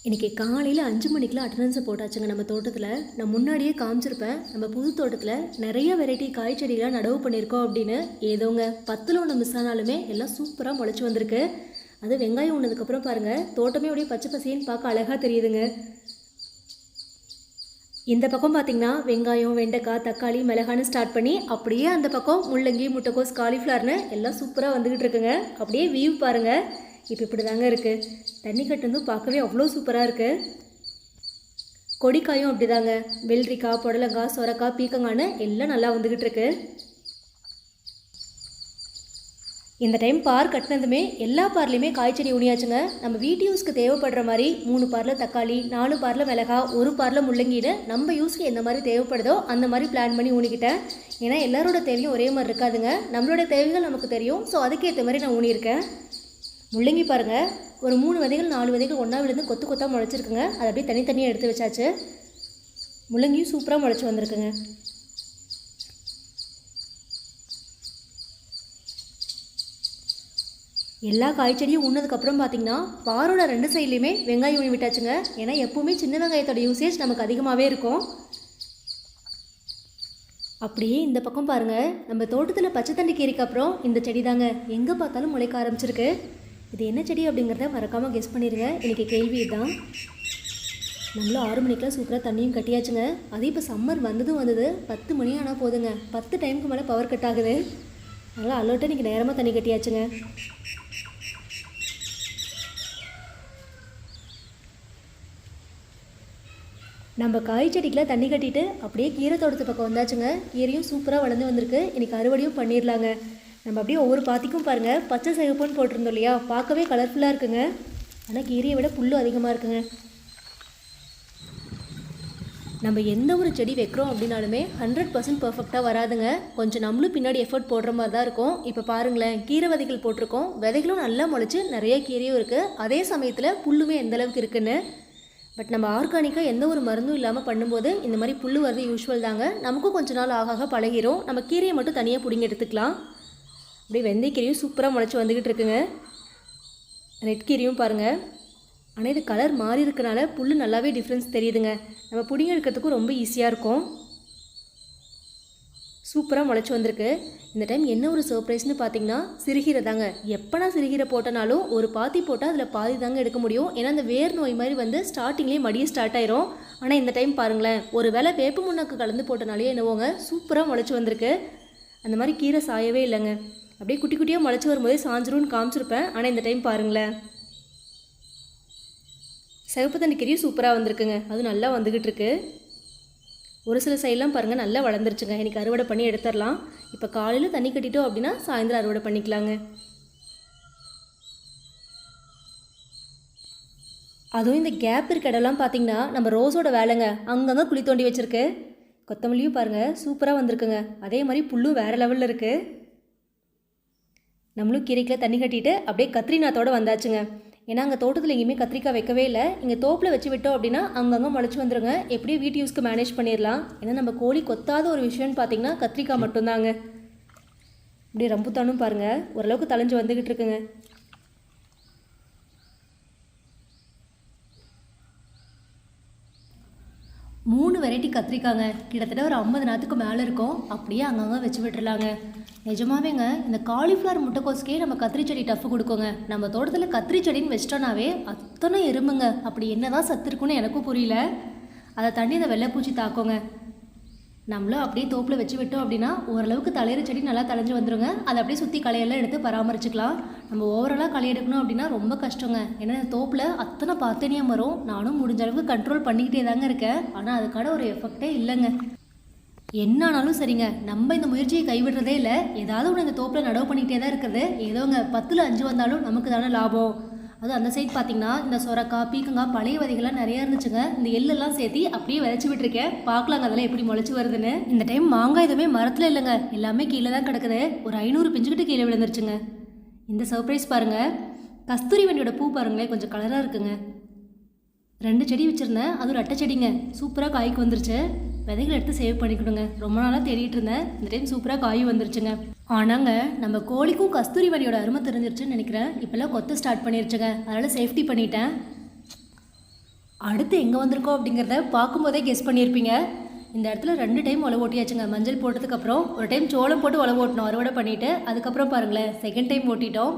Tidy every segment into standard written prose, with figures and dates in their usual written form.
இன்றைக்கி காலையில் 5 மணிக்கெலாம் அட்டண்டன்ஸை போட்டாச்சுங்க நம்ம தோட்டத்தில். நான் முன்னாடியே காமிச்சிருப்பேன், நம்ம புது தோட்டத்தில் நிறைய வெரைட்டி காய் செடிகளாக நடவு பண்ணியிருக்கோம் அப்படின்னு. ஏதோங்க 10ல் 1 மிஸ் ஆனாலுமே எல்லாம் சூப்பராக முளைச்சி வந்திருக்கு. அது வெங்காயம் ஒன்றதுக்கப்புறம் பாருங்கள், தோட்டமே அப்படியே பச்சை பசேன்னு பார்க்க அழகாக தெரியுதுங்க. இந்த பக்கம் பார்த்திங்கன்னா வெங்காயம், வெண்டைக்காய், தக்காளி, மிளகான்னு ஸ்டார்ட் பண்ணி அப்படியே அந்த பக்கம் முள்ளங்கி, முட்டைக்கோஸ், காலிஃப்ளவர்னு எல்லாம் சூப்பராக வந்துக்கிட்டு இருக்குங்க. அப்படியே வியூ பாருங்கள், இப்போ இப்படி தாங்க இருக்குது. தண்ணி கட்டு பார்க்கவே அவ்வளோ சூப்பராக இருக்குது. கொடிக்காயும் அப்படி தாங்க, வெள்ளரிக்காய், புடலங்காய், சொரக்காய், பீக்கங்கான்னு எல்லாம் நல்லா வந்துக்கிட்டு இருக்கு. இந்த டைம் பார் கட்டினதுமே எல்லா பார்லையுமே காய்ச்செடி ஊனியாச்சுங்க. நம்ம வீட்டு யூஸ்க்கு தேவைப்படுற மாதிரி 3 பார்ல தக்காளி, 4 பார்ல மிளகாய், 1 பார்ல முள்ளங்கின்னு நம்ம யூஸ்க்கு எந்த மாதிரி தேவைப்படுதோ அந்த மாதிரி பிளான் பண்ணி ஊனிக்கிட்டேன். ஏன்னா எல்லாரோட தேவையும் ஒரே மாதிரி இருக்காதுங்க, நம்மளோட தேவைகள் நமக்கு தெரியும். ஸோ அதுக்கேற்ற மாதிரி நான் ஊனியிருக்கேன். முள்ளங்கி பாருங்கள், ஒரு 3 விதைகள் 4 விதைகள் ஒன்றா விழுந்து கொத்து கொத்தாக முளைச்சிருக்குங்க. அதை அப்படியே தனித்தனியாக எடுத்து வச்சாச்சு. முள்ளங்கியும் சூப்பராக முளைச்சி வந்திருக்குங்க. எல்லா காய்ச்செடியும் ஊனதுக்கப்புறம் பார்த்திங்கன்னா பாரோட 2 சைட்லேயுமே வெங்காயம் ஊனி விட்டாச்சுங்க. ஏன்னா எப்போவுமே சின்ன வெங்காயத்தோட யூசேஜ் நமக்கு அதிகமாகவே இருக்கும். அப்படியே இந்த பக்கம் பாருங்கள், நம்ம தோட்டத்தில் பச்சை தண்ணி கீரைக்கு அப்புறம் இந்த செடி தாங்க எங்கே பார்த்தாலும் முளைக்க ஆரம்பிச்சிருக்கு. இது என்ன செடி அப்படிங்கிறத மறக்காமல் கெஸ் பண்ணிடுங்க. இன்றைக்கி கேள்வி இதுதான். நம்மளும் 6 மணிக்கெலாம் சூப்பராக தண்ணியும் கட்டியாச்சுங்க. அது இப்போ சம்மர் வந்தது 10 மணி ஆனால் போதுங்க, 10 டைமுக்கு மேலே பவர் கட் ஆகுது. அதனால் அலர்ட்டாக இன்றைக்கி நேரமாக தண்ணி கட்டியாச்சுங்க. நம்ம காய் செடிக்கெலாம் தண்ணி கட்டிட்டு அப்படியே கீரை தோட்டத்து பக்கம் வந்தாச்சுங்க. கீரையும் சூப்பராக வளர்ந்து வந்திருக்கு. இன்றைக்கி அறுவடையும் பண்ணிடலாங்க. நம்ம அப்படியே ஒவ்வொரு பாத்திக்கும் பாருங்கள், பச்சை சிவப்புன்னு போட்டிருந்தோம் இல்லையா, பார்க்கவே கலர்ஃபுல்லாக இருக்குங்க. ஆனால் கீரையை விட புல்லு அதிகமாக இருக்குங்க. நம்ம எந்த ஒரு செடி வைக்கிறோம் அப்படின்னாலுமே 100% பர்ஃபெக்டாக வராதுங்க. கொஞ்சம் நம்மளும் பின்னாடி எஃபர்ட் போடுற மாதிரி தான் இருக்கும். இப்போ பாருங்களேன், கீரை விதைகள் போட்டிருக்கோம், விதைகளும் நல்லா முளைச்சி நிறைய கீரையும் இருக்குது. அதே சமயத்தில் புல்லுமே எந்த அளவுக்கு இருக்குன்னு. பட் நம்ம ஆர்கானிக்காக எந்த ஒரு மருந்தும் இல்லாமல் பண்ணும்போது இந்த மாதிரி புல் வரது யூஸ்வல் தாங்க. நமக்கும் கொஞ்ச நாள் ஆக பழகிரும். நம்ம கீரையை மட்டும் தனியாக பிடிங்கி எடுத்துக்கலாம். அப்படியே வெந்தயக்கீரையும் சூப்பராக முளைச்சி வந்துக்கிட்டு இருக்குங்க. ரெட் கீரையும் பாருங்கள். ஆனால் இது கலர் மாறி இருக்கனால புல் நல்லாவே டிஃப்ரென்ஸ் தெரியுதுங்க. நம்ம பிடிங்கி எடுக்கிறதுக்கும் ரொம்ப ஈஸியாக இருக்கும். சூப்பராக முளைச்சி வந்திருக்கு. இந்த டைம் என்ன ஒரு சர்ப்ரைஸ்னு பார்த்தீங்கன்னா சிறுகீரை தாங்க. எப்போ நான் சிறுகீரை போட்டனாலும் ஒரு பாத்தி போட்டால் அதில் பாதி தாங்க எடுக்க முடியும். ஏன்னா அந்த வேர் நோய் மாதிரி வந்து ஸ்டார்டிங்லேயே மடிய ஸ்டார்ட் ஆயிரும். ஆனால் இந்த டைம் பாருங்களேன், ஒரு வேளை வேப்ப முன்னாக்கு கலந்து போட்டனாலே என்னவோங்க சூப்பராக முளைச்சி வந்திருக்கு. அந்த மாதிரி கீரை சாயவே இல்லைங்க. அப்படியே குட்டி குட்டியாக முளைச்சி வரும்போதே சாஞ்சிரும்னு காமிச்சிருப்பேன். ஆனால் இந்த டைம் பாருங்களேன், சிவப்பு தண்ணி கீரையும் சூப்பராக வந்திருக்குங்க. அது நல்லா வந்துக்கிட்டு இருக்கு. ஒரு சில சைடெலாம் பாருங்கள் நல்லா வளர்ந்துருச்சுங்க. இன்றைக்கி அறுவடை பண்ணி எடுத்துடலாம். இப்போ காலையில் தண்ணி கட்டிட்டோம் அப்படின்னா சாயந்தரம் அறுவடை பண்ணிக்கலாங்க. அதுவும் இந்த கேப் இருக்க இடம்லாம் பார்த்திங்கன்னா நம்ம ரோஸோட வேலைங்க. அங்கங்கே குழி தோண்டி வச்சுருக்கு. கொத்தமல்லியும் பாருங்கள் சூப்பராக வந்திருக்குங்க. அதே மாதிரி புல்லும் வேறு லெவலில் இருக்குது. நம்மளும் கீரைக்கில் தண்ணி கட்டிட்டு அப்படியே கத்திரி நாத்தோடு வந்தாச்சுங்க. ஏன்னா அங்கே தோட்டத்தில் எங்கேயுமே கத்திரிக்காய் வைக்கவே இல்லை. இங்கே தோப்பில் வச்சு விட்டோம் அப்படின்னா அங்கங்கே முளைச்சி வந்துடுங்க. எப்படியும் வீட்டு யூஸ்க்கு மேனேஜ் பண்ணிடலாம். ஏன்னா நம்ம கோழி கொத்தாத ஒரு விஷயம்னு பார்த்திங்கன்னா கத்திரிக்காய் மட்டும்தாங்க. இப்படி ரம்புத்தானும் பாருங்கள் ஓரளவுக்கு தளைஞ்சு வந்துக்கிட்டு இருக்குங்க. மூணு வெரைட்டி கத்திரிக்காங்க, கிட்டத்தட்ட ஒரு 50 நாற்றுக்கு மேலே இருக்கும். அப்படியே அங்கங்கே வச்சு விட்டுருலாங்க. நிஜமாவேங்க, இந்த காலிஃப்ளவர், முட்டைக்கோஸ்க்கே நம்ம கத்திரி செடி டஃப் கொடுக்குங்க. நம்ம தோட்டத்தில் கத்திரி செடின்னு வச்சிட்டோன்னாவே அத்தனை எறும்புங்க. அப்படி என்ன தான் சத்து இருக்குன்னு எனக்கும் புரியல. அதை தண்ணி இந்த வெள்ளைப்பூச்சி தாக்கோங்க. நம்மளும் அப்படியே தோப்பில் வச்சு விட்டோம் அப்படின்னா ஓரளவுக்கு தலையிற செடி நல்லா தலைஞ்சு வந்துடுங்க. அதை அப்படியே சுற்றி களையெல்லாம் எடுத்து பராமரிச்சுக்கலாம். நம்ம ஓவராலாக களை எடுக்கணும் அப்படின்னா ரொம்ப கஷ்டங்க. ஏன்னா தோப்பில் அத்தனை பாத்தனியாக வரும். நானும் முடிஞ்ச அளவுக்கு கண்ட்ரோல் பண்ணிக்கிட்டே தாங்க இருக்கேன். ஆனால் அதுக்கான ஒரு எஃபெக்டே இல்லைங்க. என்ன ஆனாலும் சரிங்க, நம்ம இந்த முயற்சியை கைவிடுறதே இல்லை. ஏதாவது ஒன்று இந்த தோப்பில் நடவு பண்ணிக்கிட்டே தான் இருக்கிறது. ஏதோங்க 10ல் 5 வந்தாலும் நமக்கு தானே லாபம். அதுவும் அந்த சைட் பார்த்திங்கன்னா இந்த சொரக்காய், பீக்கங்காய், பழைய விதைகள்லாம் நிறையா இருந்துச்சுங்க. இந்த எள்ளெல்லாம் சேர்த்து அப்படியே விதைச்சி விட்டுருக்கேன். பார்க்கலாங்க அதெல்லாம் எப்படி முளைச்சி வருதுன்னு. இந்த டைம் மாங்காய் எதுவுமே மரத்தில் இல்லைங்க, எல்லாமே கீழே தான் கிடக்குது. ஒரு 500 பிஞ்சுக்கிட்டு கீழே விழுந்துருச்சுங்க. இந்த சர்ப்ரைஸ் பாருங்கள், கஸ்தூரி வண்டியோட பூ பாருங்களேன், கொஞ்சம் கலராக இருக்குங்க. 2 செடி வச்சுருந்தேன், அது ஒரு அட்டை செடிங்க. சூப்பராக காய்க்கு வந்துருச்சு. விதைகள் எடுத்து சேவ் பண்ணிக்கணுங்க. ரொம்ப நாளாக தேடிட்டு இருந்தேன். இந்த டைம் சூப்பராக காய் வந்துருச்சுங்க. ஆனாங்க நம்ம கோழிக்கும் கஸ்தூரி வண்டியோட அருமை தெரிஞ்சிருச்சுன்னு நினைக்கிறேன். இப்போல்லாம் கொத்த ஸ்டார்ட் பண்ணிருச்சுங்க. அதனால் சேஃப்டி பண்ணிட்டேன். அடுத்து எங்கே வந்திருக்கோம் அப்படிங்கிறத பார்க்கும்போதே கெஸ் பண்ணியிருப்பீங்க. இந்த இடத்துல 2 டைம் உழவு ஓட்டியாச்சுங்க. மஞ்சள் போட்டதுக்கப்புறம் ஒரு டைம் சோளம் போட்டு உழவு ஓட்டினோம் அறுவடை பண்ணிவிட்டு. அதுக்கப்புறம் பாருங்களேன், செகண்ட் டைம் ஓட்டிட்டோம்.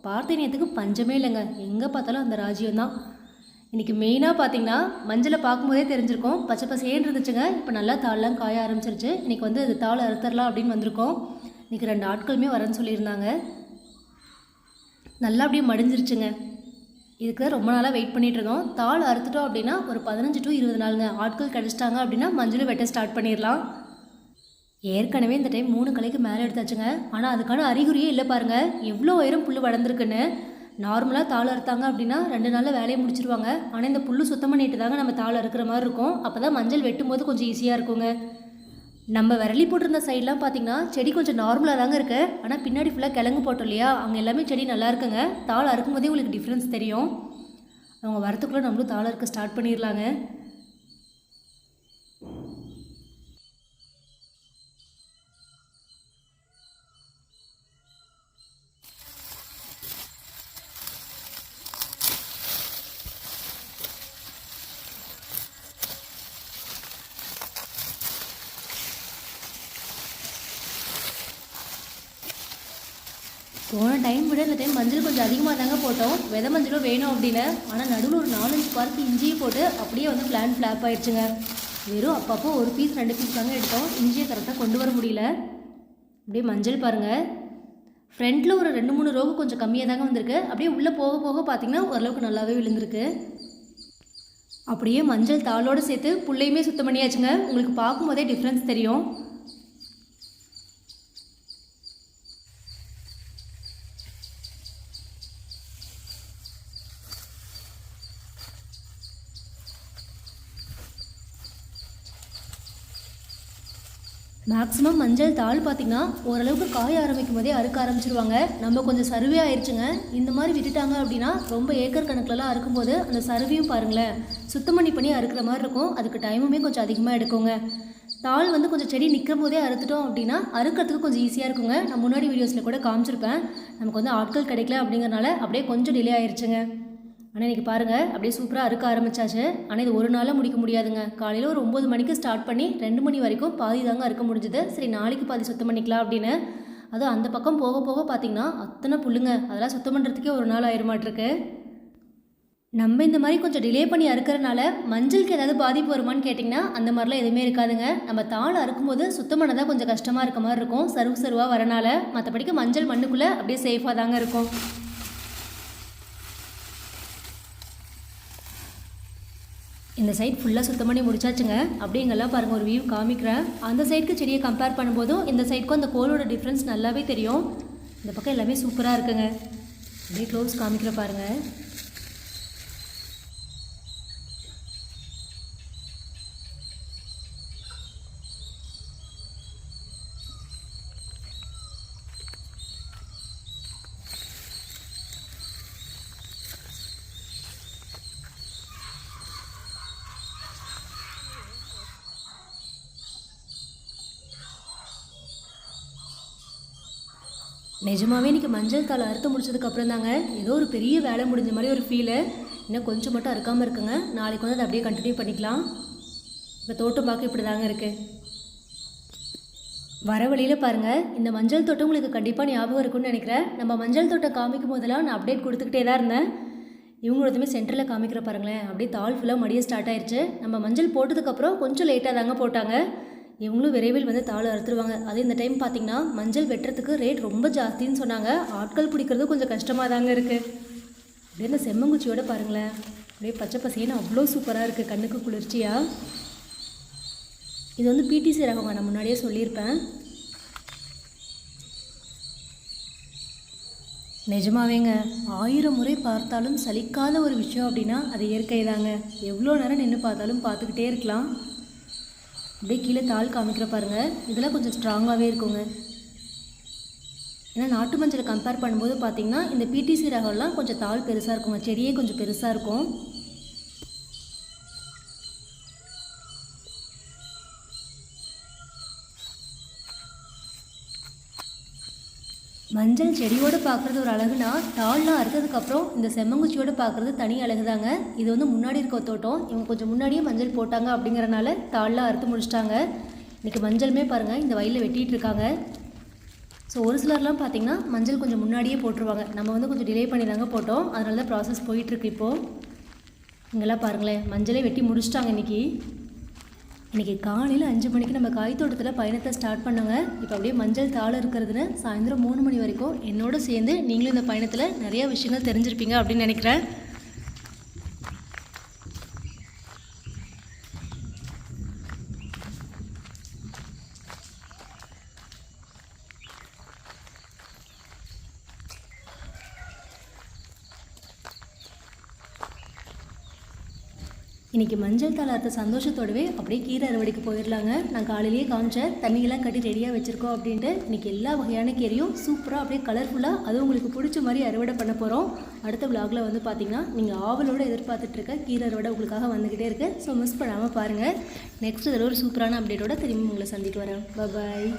பார்த்தேனியத்துக்கு பஞ்சமே இல்லைங்க. எங்கே பார்த்தாலும் அந்த ராஜ்யம் தான். இன்றைக்கி மெயினாக பார்த்தீங்கன்னா மஞ்சளை பார்க்கும்போதே தெரிஞ்சிருக்கோம், பச்சை பசேன்னு இருந்துச்சுங்க. இப்போ நல்லா தாள்லாம் காய ஆரம்பிச்சிருச்சு. இன்றைக்கி வந்து அது தாள் அறுத்தரலாம் அப்படின்னு வந்திருக்கோம். இன்றைக்கி 2 ஆட்களுமே வரேன்னு சொல்லியிருந்தாங்க. நல்லா அப்படியே மடிஞ்சிருச்சுங்க. இதுக்கு தான் ரொம்ப நாளாக வெயிட் பண்ணிகிட்டு இருந்தோம். தாள் அறுத்துட்டோம் அப்படின்னா ஒரு 15 to 20 நாளுங்க. ஆட்கள் கிடச்சிட்டாங்க அப்படின்னா மஞ்சளும் வெட்ட ஸ்டார்ட் பண்ணிடலாம். ஏற்கனவே இந்த டைம் 3 கலைக்கு மேலே எடுத்தாச்சுங்க. ஆனால் அதுக்கான அறிகுறியே இல்லை பாருங்கள், எவ்வளோ உயரம் புல் வளர்ந்துருக்குன்னு. நார்மலாக தாள் அறுத்தாங்க அப்படின்னா 2 நாளில் வேலையை முடிச்சிருவாங்க. ஆனால் இந்த புல் சுத்தம் பண்ணிட்டு தாங்க நம்ம தாள் அறுக்கிற மாதிரி இருக்கும். அப்போ தான் மஞ்சள் வெட்டும் போது கொஞ்சம் ஈஸியாக இருக்குங்க. நம்ம விரலி போட்டிருந்த சைட்லாம் பார்த்திங்கன்னா செடி கொஞ்சம் நார்மலாக தாங்க இருக்குது. ஆனால் பின்னாடி ஃபுல்லாக கிழங்கு போட்டோம் இல்லையா, அங்கே எல்லாமே செடி நல்லா இருக்குங்க. தாள் அறுக்கும் போதே உங்களுக்கு டிஃப்ரென்ஸ் தெரியும். அவங்க வரத்துக்குள்ளே நம்மளும் தாள் அறுக்க ஸ்டார்ட் பண்ணிடலாங்க. போன டைம் விட இந்த டைம் மஞ்சள் கொஞ்சம் அதிகமாக தாங்க போட்டோம். விதை மஞ்சளும் வேணும் அப்படின்னு. ஆனால் நடுவில் ஒரு 4-5 பார்க்கு இஞ்சியும் போட்டு அப்படியே வந்து பிளான் ஃப்ளாப் ஆயிடுச்சுங்க. வெறும் அப்பப்போ ஒரு பீஸ் 2 பீஸ் தாங்க எடுத்தோம். இஞ்சியை கரெக்டாக கொண்டு வர முடியல. அப்படியே மஞ்சள் பாருங்கள், ஃப்ரண்ட்டில் ஒரு 2-3 ரோவு கொஞ்சம் கம்மியாக தாங்க வந்திருக்கு. அப்படியே உள்ளே போக போக பார்த்திங்கன்னா ஓரளவுக்கு நல்லாவே விழுந்திருக்கு. அப்படியே மஞ்சள் தாளோடு சேர்த்து புள்ளையுமே சுத்தம் பண்ணியாச்சுங்க. உங்களுக்கு பார்க்கும்போதே டிஃப்ரென்ஸ் தெரியும். மேக்ஸிமம் மஞ்சள் தாள் பார்த்திங்கன்னா ஓரளவுக்கு காய ஆரம்பிக்கும் போதே அறுக்க ஆரம்பிச்சிருவாங்க. நம்ம கொஞ்சம் சருவே ஆயிடுச்சுங்க. இந்த மாதிரி விட்டுட்டாங்க அப்படின்னா ரொம்ப ஏக்கர் கணக்கிலலாம் அறுக்கும்போது அந்த சருவையும் பாருங்களேன், சுத்தம் பண்ணி அறுக்கிற மாதிரி இருக்கும். அதுக்கு டைமுமே கொஞ்சம் அதிகமாக எடுக்குங்க. தாள் வந்து கொஞ்சம் செடி நிற்கும் போதே அறுத்துட்டோம் அப்படின்னா அறுக்கிறதுக்கு கொஞ்சம் ஈஸியாக இருக்குங்க. நான் முன்னாடி வீடியோஸில் கூட காமிச்சிருப்பேன். நமக்கு வந்து ஆட்கள் கிடைக்கல அப்படிங்கிறனால அப்படியே கொஞ்சம் டிலே ஆயிடுச்சுங்க. ஆனால் இன்றைக்கி பாருங்கள், அப்படியே சூப்பராக அறுக்க ஆரம்பித்தாச்சு. ஆனால் இது ஒரு நாளில் முடிக்க முடியாதுங்க. காலையில் ஒரு 9 மணிக்கு ஸ்டார்ட் பண்ணி 2 மணி வரைக்கும் பாதி தாங்க அறுக்க முடிஞ்சுது. சரி, நாளைக்கு பாதி சுத்தம் பண்ணிக்கலாம் அப்படின்னு. அதுவும் அந்த பக்கம் போக போக பார்த்திங்கன்னா அத்தனை புல்லுங்க. அதெல்லாம் சுத்தம் பண்ணுறதுக்கே ஒரு நாள் ஆயிரமாட்டிருக்கு. நம்ம இந்த மாதிரி கொஞ்சம் டிலே பண்ணி அறுக்கிறனால மஞ்சளுக்கு ஏதாவது பாதிப்பு வருமானு கேட்டிங்கன்னா அந்த மாதிரிலாம் எதுவுமே இருக்காதுங்க. நம்ம தாள் அறுக்கும்போது சுத்தம் பண்ண தான் கொஞ்சம் கஷ்டமாக இருக்க மாதிரி இருக்கும், சருவாக வரனால. மற்றபடிக்கு மஞ்சள் மண்ணுக்குள்ளே அப்படியே சேஃபாக தாங்க இருக்கும். இந்த சைட் ஃபுல்லாக சுத்தம் பண்ணி முடிச்சாச்சுங்க. அப்படியே இங்கெல்லாம் பாருங்கள், ஒரு வியூ காமிக்கிறேன். அந்த சைடுக்கு செடியை கம்பேர் பண்ணும்போதும் இந்த சைடுக்கும் அந்த கோலோட டிஃப்ரென்ஸ் நல்லாவே தெரியும். இந்த பக்கம் எல்லாமே சூப்பராக இருக்குங்க. அப்படியே க்ளோஸ் காமிக்கிற பாருங்கள். நிஜமாகவே இன்றைக்கி மஞ்சள் தாள் அறுத்து முடிச்சதுக்கப்புறம் தாங்க ஏதோ ஒரு பெரிய வேலை முடிஞ்ச மாதிரி ஒரு ஃபீலு. இன்னும் கொஞ்சம் மட்டும் அறுக்காமல் இருக்குங்க. நாளைக்கு வந்து அதை அப்படியே கண்டினியூ பண்ணிக்கலாம். இப்போ தோட்டம் பார்க்க இப்படி தாங்க இருக்குது. வர வழியில் பாருங்கள், இந்த மஞ்சள் தோட்டம் உங்களுக்கு கண்டிப்பாக ஞாபகம் இருக்குன்னு நினைக்கிறேன். நம்ம மஞ்சள் தோட்டம் காமிக்கும் போதெல்லாம் நான் அப்டேட் கொடுத்துக்கிட்டே தான் இருந்தேன். இவங்களதுமே சென்டரில் காமிக்கிற பாருங்களேன், அப்படியே தாள் ஃபுல்லாக மடிய ஸ்டார்ட் ஆயிடுச்சு. நம்ம மஞ்சள் போட்டதுக்கப்புறம் கொஞ்சம் லேட்டாக தாங்க போட்டாங்க. இவங்களும் விரைவில் வந்து தாள் அறுத்துருவாங்க. அது இந்த டைம் பார்த்திங்கன்னா மஞ்சள் வெட்டுறதுக்கு ரேட் ரொம்ப ஜாஸ்தின்னு சொன்னாங்க. ஆட்கள் பிடிக்கிறது கொஞ்சம் கஷ்டமாக தாங்க இருக்குது. அப்படியே இந்த செம்மங்குச்சியோட பாருங்களேன், அப்படியே பச்சை பசேன்னு அவ்வளோ சூப்பராக இருக்குது, கண்ணுக்கு குளிர்ச்சியாக. இது வந்து பிடிசி ரகங்க, நான் முன்னாடியே சொல்லியிருப்பேன். நிஜமாவேங்க, 1000 முறை பார்த்தாலும் சலிக்காத ஒரு விஷயம் அப்படின்னா அது இயற்கை தாங்க. எவ்வளோ நேரம் நின்று பார்த்தாலும் பார்த்துக்கிட்டே இருக்கலாம். அப்படியே கீழே தாள் காமிக்கிற பாருங்கள், இதெல்லாம் கொஞ்சம் ஸ்ட்ராங்காகவே இருக்குங்க. ஏன்னா நாட்டு மஞ்சளை கம்பேர் பண்ணும்போது பார்த்திங்கன்னா இந்த பிடிசி ரகம்லாம் கொஞ்சம் தாள் பெருசாக இருக்குங்க, செடியே கொஞ்சம் பெருசாக இருக்கும். மஞ்சள் செடியோடு பார்க்குறது ஒரு அழகுனா, தாள்லாம் அறுத்ததுக்கப்புறம் இந்த செம்மங்குச்சியோடு பார்க்குறது தனி அழகு தாங்க. இது வந்து முன்னாடி இருக்க தோட்டம். இவங்க கொஞ்சம் முன்னாடியே மஞ்சள் போட்டாங்க அப்படிங்கிறனால தாள்லாம் அறுத்து முடிச்சிட்டாங்க. இன்றைக்கி மஞ்சளுமே பாருங்கள் இந்த வயலில் வெட்டிகிட்டு இருக்காங்க. ஸோ ஒரு சிலர்லாம் பார்த்திங்கன்னா மஞ்சள் கொஞ்சம் முன்னாடியே போட்டுருவாங்க. நம்ம வந்து கொஞ்சம் டிலே பண்ணி தாங்க போட்டோம். அதனால தான் ப்ராசஸ் போயிட்டுருக்கு இப்போது. இங்கெல்லாம் பாருங்களேன், மஞ்சளே வெட்டி முடிச்சிட்டாங்க இன்றைக்கி காலையில் 5 மணிக்கு நம்ம காய் தோட்டத்தில் பயணத்தை ஸ்டார்ட் பண்ணோங்க. இப்போ அப்படியே மஞ்சள் தாள் இருக்கிறதுன்னு சாயந்தரம் 3 மணி வரைக்கும் என்னோட சேர்ந்து நீங்களும் இந்த பயணத்தில் நிறையா விஷயங்கள் தெரிஞ்சிருப்பீங்க அப்படின்னு நினைக்கிறேன். இன்றைக்கி மஞ்சள் தாள் அறுத்த சந்தோஷத்தோடவே அப்படியே கீரை அறுவடைக்கு போயிடலாங்க. நான் காலையிலேயே காமிச்சேன் தண்ணியெல்லாம் கட்டி ரெடியாக வச்சுருக்கோம் அப்படின்ட்டு. இன்றைக்கி எல்லா வகையான கீரையும் சூப்பராக அப்படியே கலர்ஃபுல்லாக அதுவும் உங்களுக்கு பிடிச்ச மாதிரி அறுவடை பண்ண போகிறோம். அடுத்த விலாகில் வந்து பார்த்திங்கன்னா நீங்கள் ஆவலோடு எதிர்பார்த்துட்ருக்க கீரை அறுவடை உங்களுக்காக வந்துக்கிட்டே இருக்குது. ஸோ மிஸ் பண்ணாமல் பாருங்கள். நெக்ஸ்ட் ஒரு சூப்பரான அப்டேட்டோட திரும்பி உங்களை சந்திட்டு வரேன். பாய்.